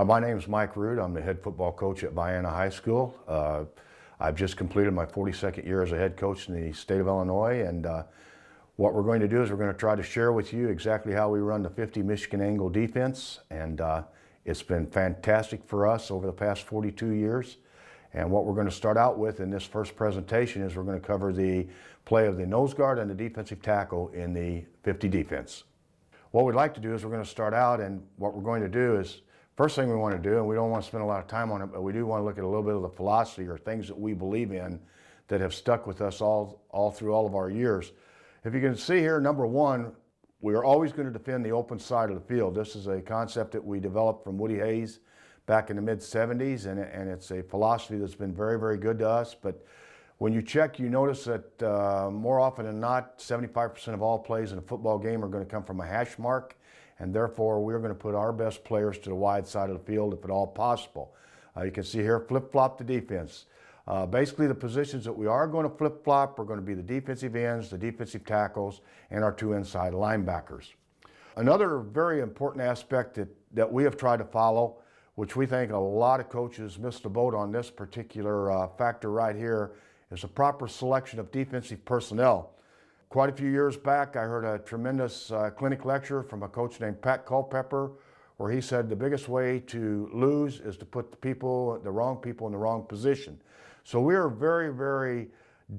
My name is Mike Root. I'm the head football coach at Vienna High School. I've just completed my 42nd year as a head coach in the state of Illinois, and what we're going to do is we're going to try to share with you exactly how we run the 50 Michigan Angle defense, and it's been fantastic for us over the past 42 years. And what we're going to start out with in this first presentation is we're going to cover the play of the nose guard and the defensive tackle in the 50 defense. What we'd like to do is we're going to start out, and what we're going to do is, first thing we want to do, and we don't want to spend a lot of time on it, but we do want to look at a little bit of the philosophy or things that we believe in that have stuck with us all through all of our years. If you can see here, number one, we are always going to defend the open side of the field. This is a concept that we developed from Woody Hayes back in the mid-70s, and it's a philosophy that's been very, very good to us. But when you check, you notice that more often than not, 75% of all plays in a football game are going to come from a hash mark, and therefore we're going to put our best players to the wide side of the field if at all possible. You can see here, flip-flop the defense. Basically, the positions that we are going to flip-flop are going to be the defensive ends, the defensive tackles, and our two inside linebackers. Another very important aspect that we have tried to follow, which we think a lot of coaches missed the boat on this particular factor right here, is a proper selection of defensive personnel. Quite a few years back, I heard a tremendous clinic lecture from a coach named Pat Culpepper, where he said the biggest way to lose is to put the wrong people in the wrong position. So we are very, very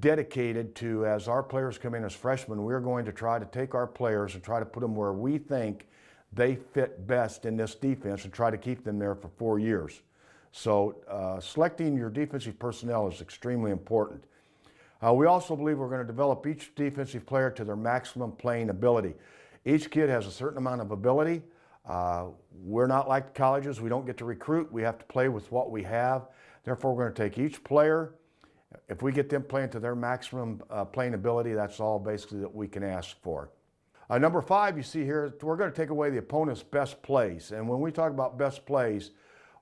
dedicated to, as our players come in as freshmen, we're going to try to take our players and try to put them where we think they fit best in this defense and try to keep them there for 4 years. So selecting your defensive personnel is extremely important. We also believe we're going to develop each defensive player to their maximum playing ability. Each kid has a certain amount of ability. We're not like colleges. We don't get to recruit. We have to play with what we have. Therefore, we're going to take each player. If we get them playing to their maximum playing ability, that's all basically that we can ask for. Number 5, you see here, we're going to take away the opponent's best plays. And when we talk about best plays,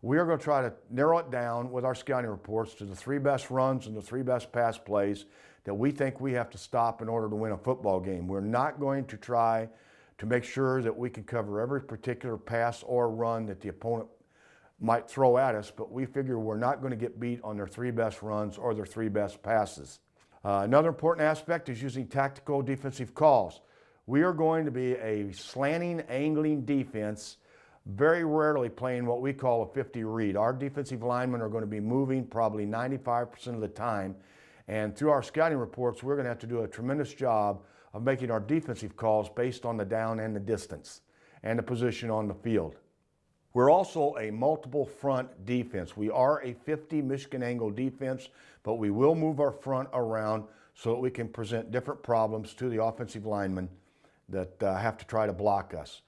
we are going to try to narrow it down with our scouting reports to the 3 best runs and the 3 best pass plays that we think we have to stop in order to win a football game. We're not going to try to make sure that we can cover every particular pass or run that the opponent might throw at us, but we figure we're not going to get beat on their 3 best runs or their 3 best passes. Another important aspect is using tactical defensive calls. We are going to be a slanting, angling defense, very rarely playing what we call a 50 read. Our defensive linemen are going to be moving probably 95% of the time, and through our scouting reports, we're going to have to do a tremendous job of making our defensive calls based on the down and the distance and the position on the field. We're also a multiple front defense. We are a 50 Michigan Angle defense, but we will move our front around so that we can present different problems to the offensive linemen that have to try to block us.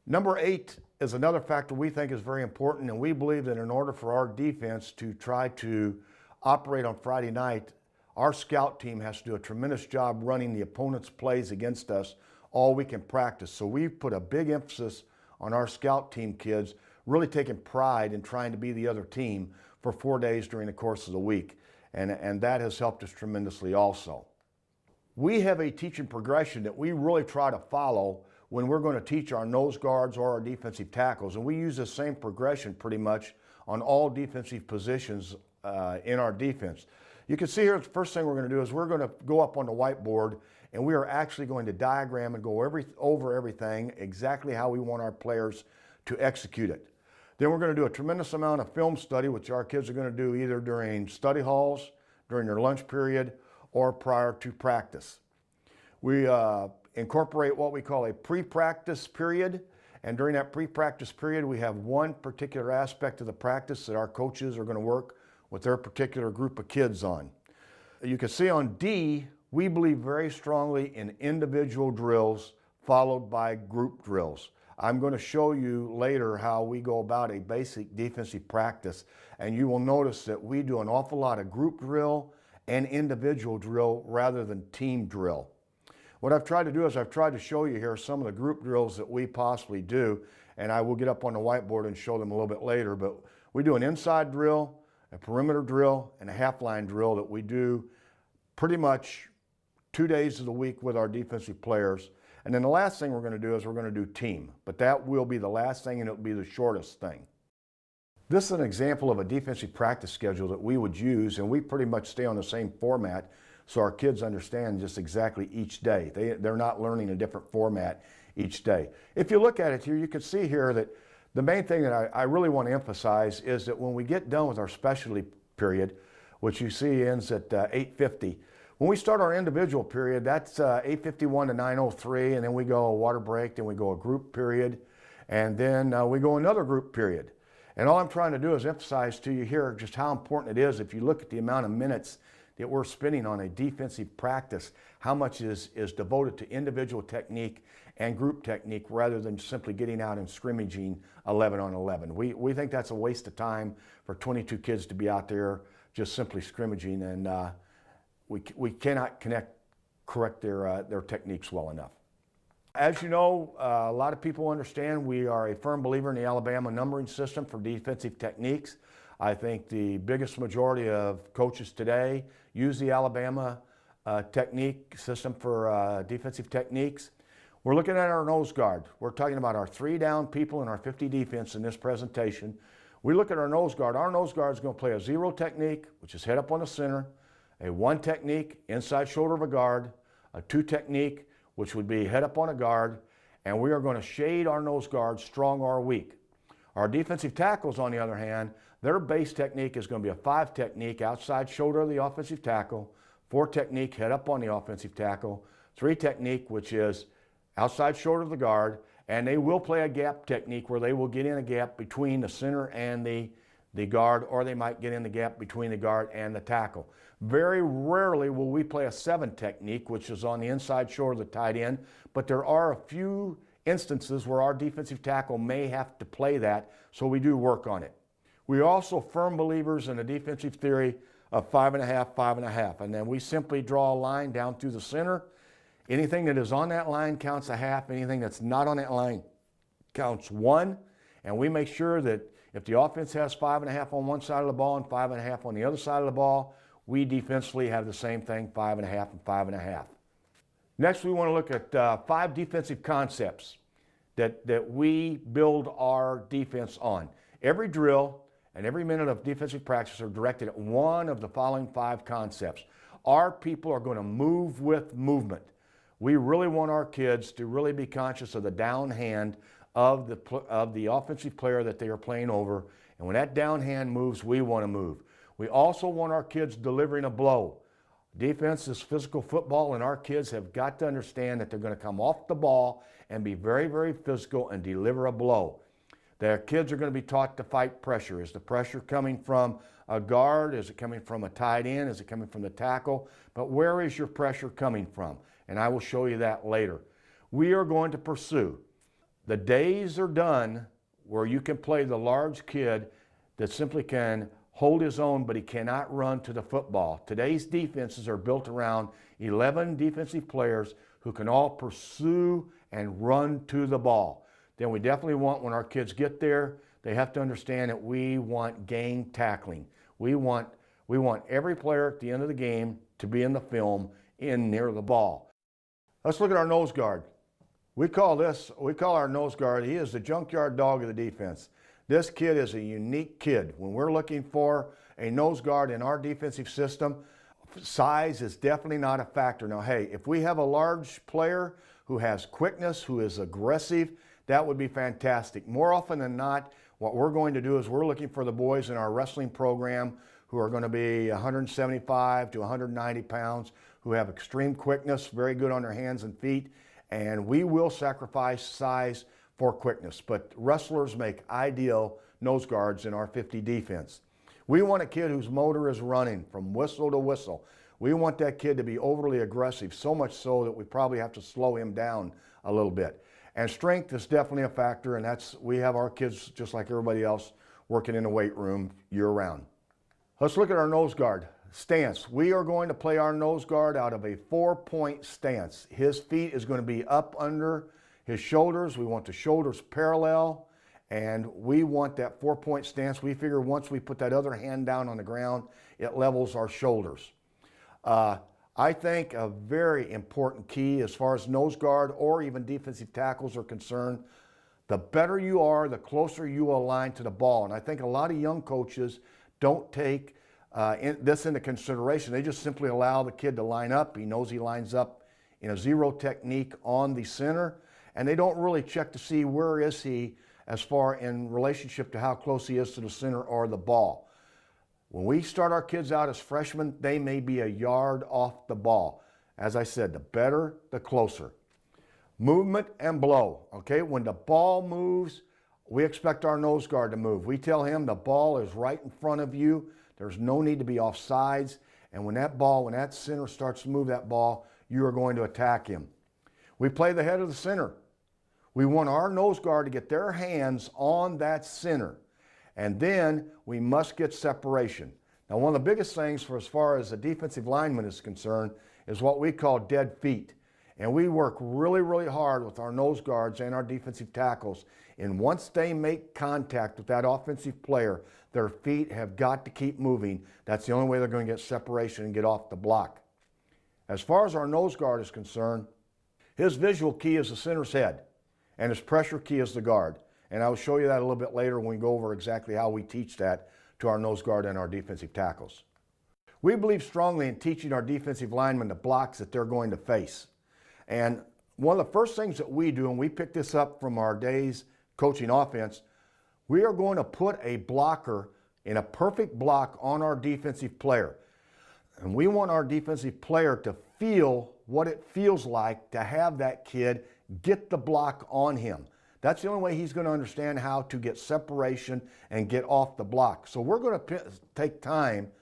Number 8 is another factor we think is very important, and we believe that in order for our defense to try to operate on Friday night, our scout team has to do a tremendous job running the opponent's plays against us all week in practice. So we've put a big emphasis on our scout team kids really taking pride in trying to be the other team for 4 days during the course of the week, and that has helped us tremendously also. We have a teaching progression that we really try to follow when we're going to teach our nose guards or our defensive tackles, and we use the same progression pretty much on all defensive positions in our defense. You can see here, the first thing we're going to do is we're going to go up on the whiteboard, and we are actually going to diagram and go over everything exactly how we want our players to execute it. Then we're going to do a tremendous amount of film study, which our kids are going to do either during study halls, during their lunch period, or prior to practice. We incorporate what we call a pre-practice period, and during that pre-practice period we have one particular aspect of the practice that our coaches are going to work with their particular group of kids on. You can see on D, we believe very strongly in individual drills followed by group drills. I'm going to show you later how we go about a basic defensive practice, and you will notice that we do an awful lot of group drill and individual drill rather than team drill. What I've tried to do is I've tried to show you here some of the group drills that we possibly do, and I will get up on the whiteboard and show them a little bit later, but we do an inside drill, a perimeter drill, and a half-line drill that we do pretty much 2 days of the week with our defensive players. And then the last thing we're going to do is we're going to do team, but that will be the last thing and it'll be the shortest thing. This is an example of a defensive practice schedule that we would use, and we pretty much stay on the same format so our kids understand just exactly each day. They're not learning a different format each day. If you look at it here, you can see here that the main thing that I really want to emphasize is that when we get done with our specialty period, which you see ends at 8:50, when we start our individual period, that's 8:51 to 9:03, and then we go a water break, then we go a group period, and then we go another group period. And all I'm trying to do is emphasize to you here just how important it is if you look at the amount of minutes that we're spending on a defensive practice, how much is devoted to individual technique and group technique rather than simply getting out and scrimmaging 11 on 11. We think that's a waste of time for 22 kids to be out there just simply scrimmaging, and we cannot correct their techniques well enough. As you know, a lot of people understand we are a firm believer in the Alabama numbering system for defensive techniques. I think the biggest majority of coaches today use the Alabama technique system for defensive techniques. We're looking at our nose guard. We're talking about our 3 down people in our 50 defense in this presentation. We look at our nose guard. Our nose guard is going to play a 0 technique, which is head up on the center, a 1 technique, inside shoulder of a guard, a 2 technique, which would be head up on a guard, and we are going to shade our nose guard strong or weak. Our defensive tackles, on the other hand, their base technique is going to be a 5 technique, outside shoulder of the offensive tackle, 4 technique, head up on the offensive tackle, 3 technique, which is outside shoulder of the guard, and they will play a gap technique where they will get in a gap between the center and the guard, or they might get in the gap between the guard and the tackle. Very rarely will we play a 7 technique, which is on the inside shoulder of the tight end, but there are a few instances where our defensive tackle may have to play that, so we do work on it. We are also firm believers in the defensive theory of 5.5, 5.5, and then we simply draw a line down through the center. Anything that is on that line counts a half. Anything that's not on that line counts 1, and we make sure that if the offense has 5.5 on one side of the ball and 5.5 on the other side of the ball, we defensively have the same thing, 5.5 and 5.5. Next, we want to look at 5 defensive concepts that we build our defense on. Every drill and every minute of defensive practice are directed at one of the following 5 concepts. Our people are going to move with movement. We really want our kids to really be conscious of the down hand of the offensive player that they are playing over. And when that down hand moves, we want to move. We also want our kids delivering a blow. Defense is physical football, and our kids have got to understand that they're going to come off the ball and be very, very physical and deliver a blow. Their kids are going to be taught to fight pressure. Is the pressure coming from a guard? Is it coming from a tight end? Is it coming from the tackle? But where is your pressure coming from? And I will show you that later. We are going to pursue. The days are done where you can play the large kid that simply can hold his own, but he cannot run to the football. Today's defenses are built around 11 defensive players who can all pursue and run to the ball. Then we definitely want, when our kids get there, they have to understand that we want gang tackling. We want every player at the end of the game to be in the film in near the ball. Let's look at our nose guard. We call our nose guard, he is the junkyard dog of the defense. This kid is a unique kid. When we're looking for a nose guard in our defensive system, size is definitely not a factor. Now, hey, if we have a large player who has quickness, who is aggressive, that would be fantastic. More often than not, what we're going to do is we're looking for the boys in our wrestling program who are going to be 175 to 190 pounds, who have extreme quickness, very good on their hands and feet, and we will sacrifice size for quickness. But wrestlers make ideal nose guards in our 50 defense. We want a kid whose motor is running from whistle to whistle. We want that kid to be overly aggressive, so much so that we probably have to slow him down a little bit. And strength is definitely a factor, and we have our kids, just like everybody else, working in the weight room year-round. Let's look at our nose guard. Stance. We are going to play our nose guard out of a 4-point stance. His feet is going to be up under his shoulders. We want the shoulders parallel, and we want that 4-point stance. We figure once we put that other hand down on the ground, it levels our shoulders. I think a very important key as far as nose guard or even defensive tackles are concerned, The better you are, the closer you align to the ball. And I think a lot of young coaches don't take this into consideration. They just simply allow the kid to line up. He knows he lines up in a zero technique on the center, and they don't really check to see where is he as far in relationship to how close he is to the center or the ball. When we start our kids out as freshmen, they may be a yard off the ball. As I said, the better, the closer. Movement and blow, okay? When the ball moves, we expect our nose guard to move. We tell him the ball is right in front of you. There's no need to be off sides. And when that center starts to move that ball, you are going to attack him. We play the head of the center. We want our nose guard to get their hands on that center. And then we must get separation. Now, one of the biggest things for as far as a defensive lineman is concerned is what we call dead feet. And we work really, really hard with our nose guards and our defensive tackles. And once they make contact with that offensive player, their feet have got to keep moving. That's the only way they're going to get separation and get off the block. As far as our nose guard is concerned, his visual key is the center's head, and his pressure key is the guard. And I will show you that a little bit later when we go over exactly how we teach that to our nose guard and our defensive tackles. We believe strongly in teaching our defensive linemen the blocks that they're going to face. And one of the first things that we do, and we pick this up from our days coaching offense, we are going to put a blocker in a perfect block on our defensive player. And we want our defensive player to feel what it feels like to have that kid get the block on him. That's the only way he's going to understand how to get separation and get off the block. So we're going to take time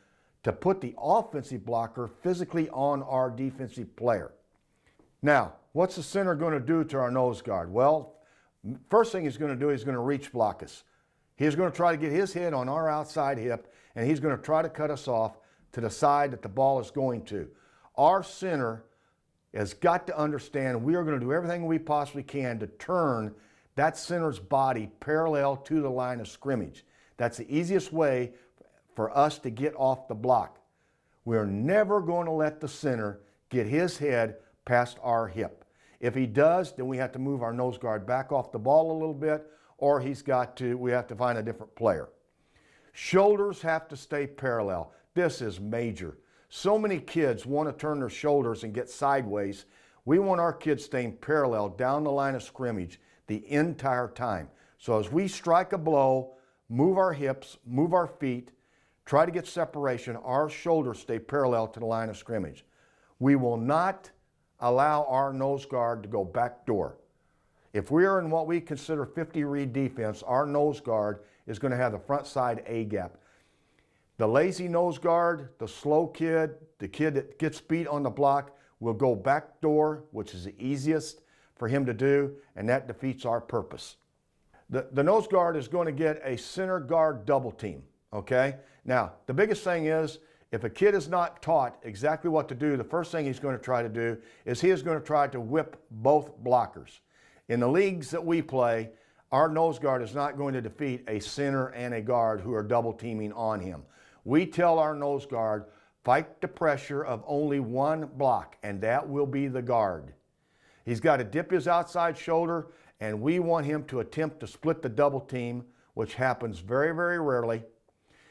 to put the offensive blocker physically on our defensive player. Now, what's the center going to do to our nose guard? Well, first thing he's going to do, he's going to reach block us. He's going to try to get his head on our outside hip, and he's going to try to cut us off to the side that the ball is going to. Our center has got to understand we are going to do everything we possibly can to turn that center's body parallel to the line of scrimmage. That's the easiest way for us to get off the block. We're never going to let the center get his head past our hip. If he does, then we have to move our nose guard back off the ball a little bit, or we have to find a different player. Shoulders have to stay parallel. This is major. So many kids want to turn their shoulders and get sideways. We want our kids staying parallel down the line of scrimmage the entire time. So as we strike a blow, move our hips, move our feet, try to get separation, our shoulders stay parallel to the line of scrimmage. We will not allow our nose guard to go back door. If we are in what we consider 50-read defense, our nose guard is going to have the front side A gap. The lazy nose guard, the slow kid, the kid that gets beat on the block will go back door, which is the easiest for him to do, and that defeats our purpose. The nose guard is going to get a center guard double team, okay? Now, the biggest thing is, if a kid is not taught exactly what to do, the first thing he's going to try to do is he is going to try to whip both blockers. In the leagues that we play, our nose guard is not going to defeat a center and a guard who are double teaming on him. We tell our nose guard, fight the pressure of only one block, and that will be the guard. He's got to dip his outside shoulder, and we want him to attempt to split the double team, which happens very, very rarely.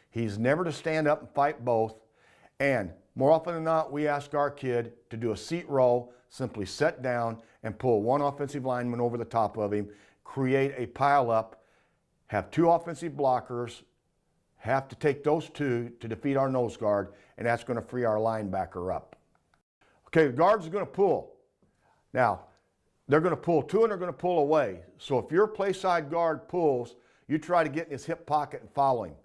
He's never to stand up and fight both. And more often than not, we ask our kid to do a seat roll, simply sit down and pull one offensive lineman over the top of him, create a pile up, have two offensive blockers, have to take those two to defeat our nose guard, and that's going to free our linebacker up. Okay, the guards are going to pull. Now, they're going to pull two and they're going to pull away. So if your play side guard pulls, you try to get in his hip pocket and follow him.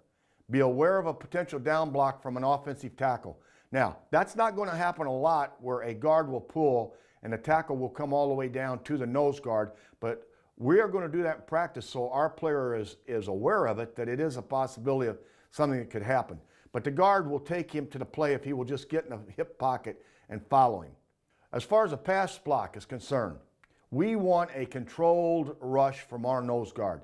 Be aware of a potential down block from an offensive tackle. Now, that's not going to happen a lot where a guard will pull and the tackle will come all the way down to the nose guard, but we are going to do that in practice so our player is aware of it, that it is a possibility of something that could happen. But the guard will take him to the play if he will just get in the hip pocket and follow him. As far as a pass block is concerned, we want a controlled rush from our nose guard.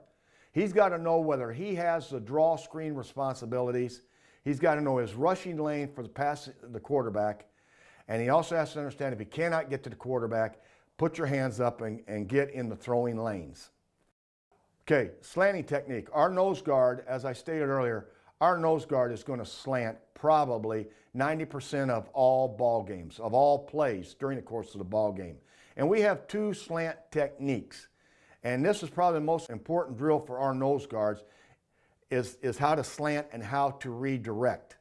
He's got to know whether he has the draw screen responsibilities. He's got to know his rushing lane for the quarterback. And he also has to understand if he cannot get to the quarterback, put your hands up and get in the throwing lanes. Okay, slanting technique. Our nose guard, as I stated earlier, our nose guard is going to slant probably 90% of all ball games, of all plays during the course of the ball game. And we have two slant techniques. And this is probably the most important drill for our nose guards is how to slant and how to redirect.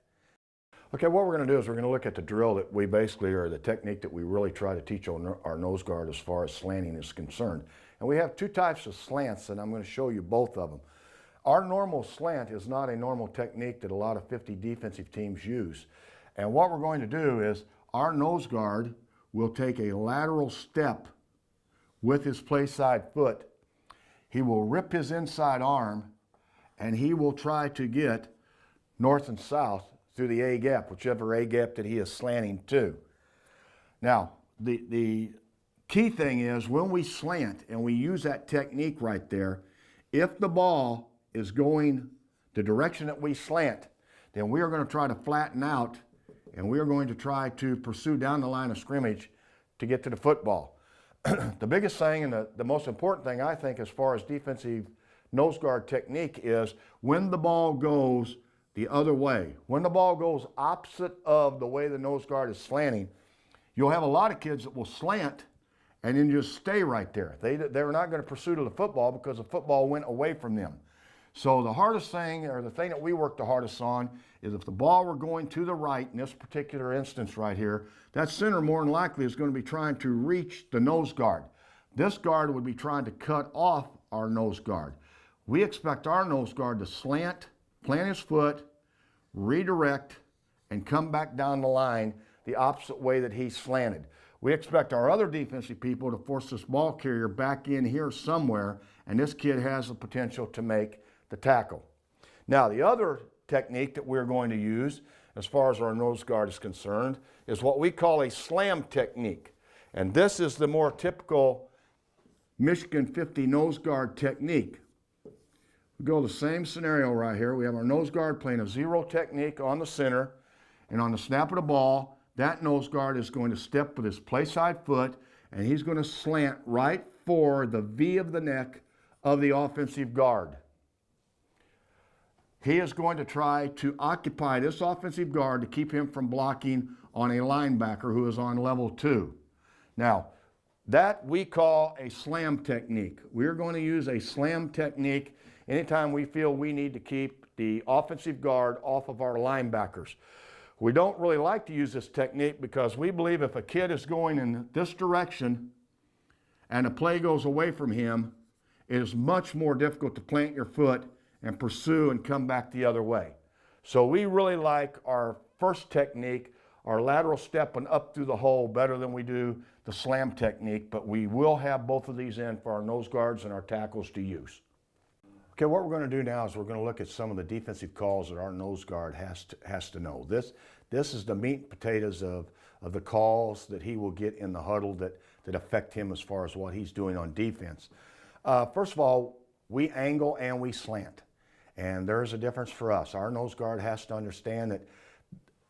Okay, what we're going to do is we're going to look at the drill that we basically, or the technique that we really try to teach our nose guard as far as slanting is concerned. And we have two types of slants, and I'm going to show you both of them. Our normal slant is not a normal technique that a lot of 50 defensive teams use. And what we're going to do is our nose guard will take a lateral step with his play side foot. He will rip his inside arm, and he will try to get north and south through the A gap, whichever A gap that he is slanting to. Now, the key thing is when we slant and we use that technique right there, if the ball is going the direction that we slant, then we are going to try to flatten out and we are going to try to pursue down the line of scrimmage to get to the football. The biggest thing and the most important thing I think as far as defensive nose guard technique is when the ball goes the other way. When the ball goes opposite of the way the nose guard is slanting, you'll have a lot of kids that will slant and then just stay right there. They're not going to pursue to the football because the football went away from them. So the hardest thing, or the thing that we work the hardest on, is if the ball were going to the right, in this particular instance right here, that center more than likely is going to be trying to reach the nose guard. This guard would be trying to cut off our nose guard. We expect our nose guard to slant, plant his foot, redirect, and come back down the line the opposite way that he slanted. We expect our other defensive people to force this ball carrier back in here somewhere, and this kid has the potential to make the tackle. Now, the other technique that we're going to use as far as our nose guard is concerned is what we call a slam technique. And this is the more typical Michigan 50 nose guard technique. We go the same scenario right here. We have our nose guard playing a zero technique on the center, and on the snap of the ball, that nose guard is going to step with his play side foot, and he's going to slant right for the V of the neck of the offensive guard. He is going to try to occupy this offensive guard to keep him from blocking on a linebacker who is on level 2. Now, that we call a slam technique. We're going to use a slam technique anytime we feel we need to keep the offensive guard off of our linebackers. We don't really like to use this technique because we believe if a kid is going in this direction and a play goes away from him, it is much more difficult to plant your foot and pursue and come back the other way. So we really like our first technique, our lateral step and up through the hole, better than we do the slam technique, but we will have both of these in for our nose guards and our tackles to use. Okay, what we're going to do now is we're going to look at some of the defensive calls that our nose guard has to know. This is the meat and potatoes of the calls that he will get in the huddle that affect him as far as what he's doing on defense. First of all, we angle and we slant. And there is a difference for us. Our nose guard has to understand that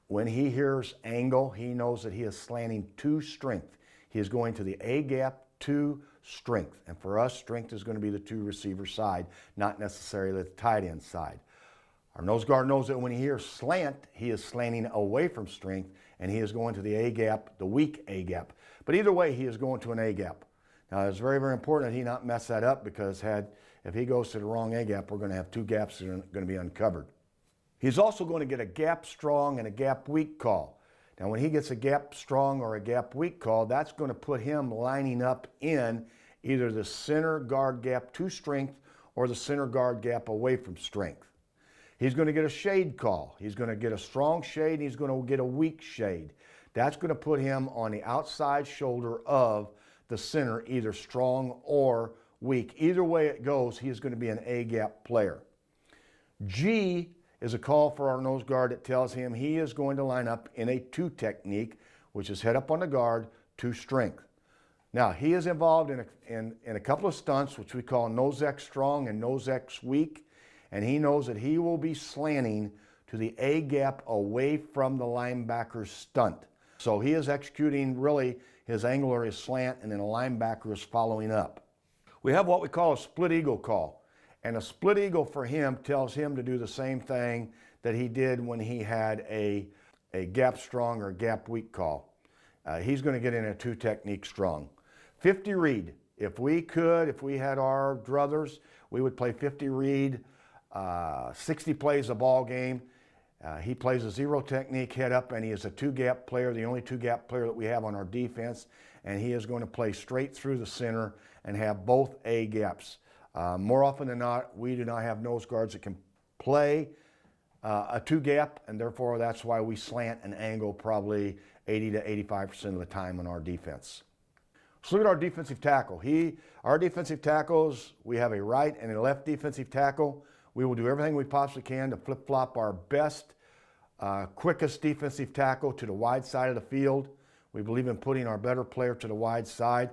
when he hears angle, he knows that he is slanting to strength. He is going to the A gap to strength. And for us, strength is going to be the two receiver side, not necessarily the tight end side. Our nose guard knows that when he hears slant, he is slanting away from strength, and he is going to the A gap, the weak A gap. But either way, he is going to an A gap. Now, it's very, very important that he not mess that up because if he goes to the wrong A gap, we're going to have two gaps that are going to be uncovered. He's also going to get a gap strong and a gap weak call. Now, when he gets a gap strong or a gap weak call, that's going to put him lining up in either the center guard gap to strength or the center guard gap away from strength. He's going to get a shade call. He's going to get a strong shade, and he's going to get a weak shade. That's going to put him on the outside shoulder of the center, either strong or weak. Either way it goes, he is going to be an A-gap player. G is a call for our nose guard that tells him he is going to line up in a two technique, which is head up on the guard to strength. Now, he is involved in a couple of stunts, which we call nose X strong and nose X weak, and he knows that he will be slanting to the A gap away from the linebacker's stunt. So he is executing really his angle or his slant, and then a linebacker is following up. We have what we call a split eagle call. And a split eagle for him tells him to do the same thing that he did when he had a gap strong or gap weak call. He's going to get in a 2 technique strong. 50 read. If we had our druthers, we would play 50 read, 60 plays a ball game. He plays a 0 technique head up, and he is a 2 gap player, the only 2 gap player that we have on our defense. And he is going to play straight through the center and have both A gaps. More often than not, we do not have nose guards that can play a 2 gap, and therefore that's why we slant and angle probably 80 to 85% of the time on our defense. So look at our defensive tackle. Our defensive tackles, we have a right and a left defensive tackle. We will do everything we possibly can to flip-flop our best, quickest defensive tackle to the wide side of the field. We believe in putting our better player to the wide side.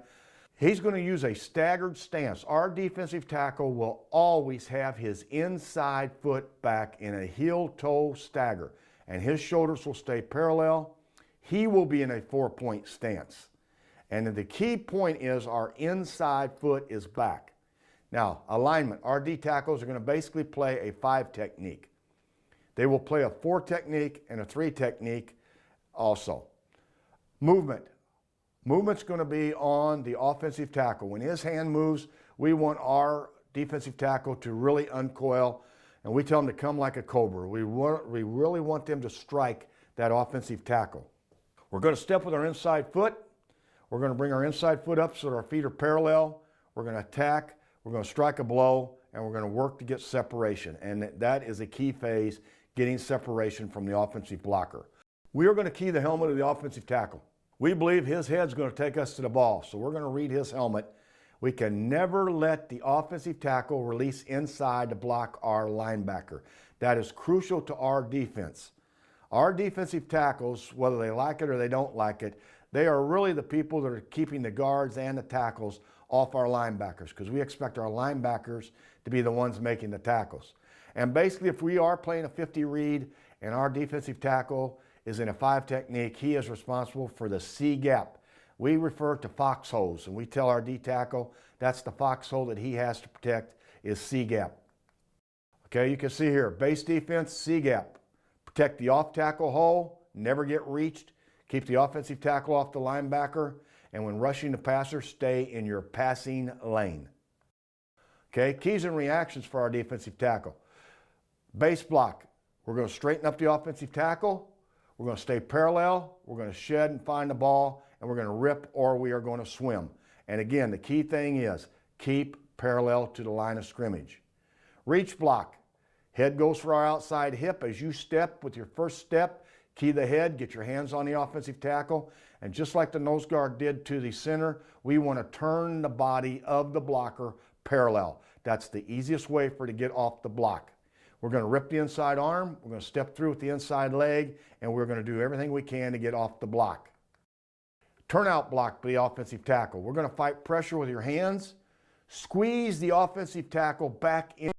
He's going to use a staggered stance. Our defensive tackle will always have his inside foot back in a heel-toe stagger, and his shoulders will stay parallel. He will be in a 4-point stance. And the key point is our inside foot is back. Now, alignment. Our D tackles are going to basically play a 5 technique. They will play a 4 technique and a 3 technique also. Movement. Movement's going to be on the offensive tackle. When his hand moves, we want our defensive tackle to really uncoil, and we tell them to come like a cobra. We really want them to strike that offensive tackle. We're going to step with our inside foot. We're going to bring our inside foot up so that our feet are parallel. We're going to attack. We're going to strike a blow, and we're going to work to get separation. And that is a key phase, getting separation from the offensive blocker. We are going to key the helmet of the offensive tackle. We believe his head's going to take us to the ball, so we're going to read his helmet. We can never let the offensive tackle release inside to block our linebacker. That is crucial to our defense. Our defensive tackles, whether they like it or they don't like it, they are really the people that are keeping the guards and the tackles off our linebackers, because we expect our linebackers to be the ones making the tackles. And basically, if we are playing a 50 read and our defensive tackle is in a 5 technique, he is responsible for the C gap. We refer to foxholes, and we tell our D tackle that's the foxhole that he has to protect is C gap. Okay, you can see here, base defense, C gap. Protect the off tackle hole, never get reached. Keep the offensive tackle off the linebacker, and when rushing the passer, stay in your passing lane. Okay, keys and reactions for our defensive tackle. Base block, we're going to straighten up the offensive tackle, we're going to stay parallel, we're going to shed and find the ball, and we're going to rip or we are going to swim. And again, the key thing is keep parallel to the line of scrimmage. Reach block, head goes for our outside hip. As you step with your first step, key the head, get your hands on the offensive tackle, and just like the nose guard did to the center, we want to turn the body of the blocker parallel. That's the easiest way for it to get off the block. We're going to rip the inside arm, we're going to step through with the inside leg, and we're going to do everything we can to get off the block. Turnout block for the offensive tackle. We're going to fight pressure with your hands, squeeze the offensive tackle back in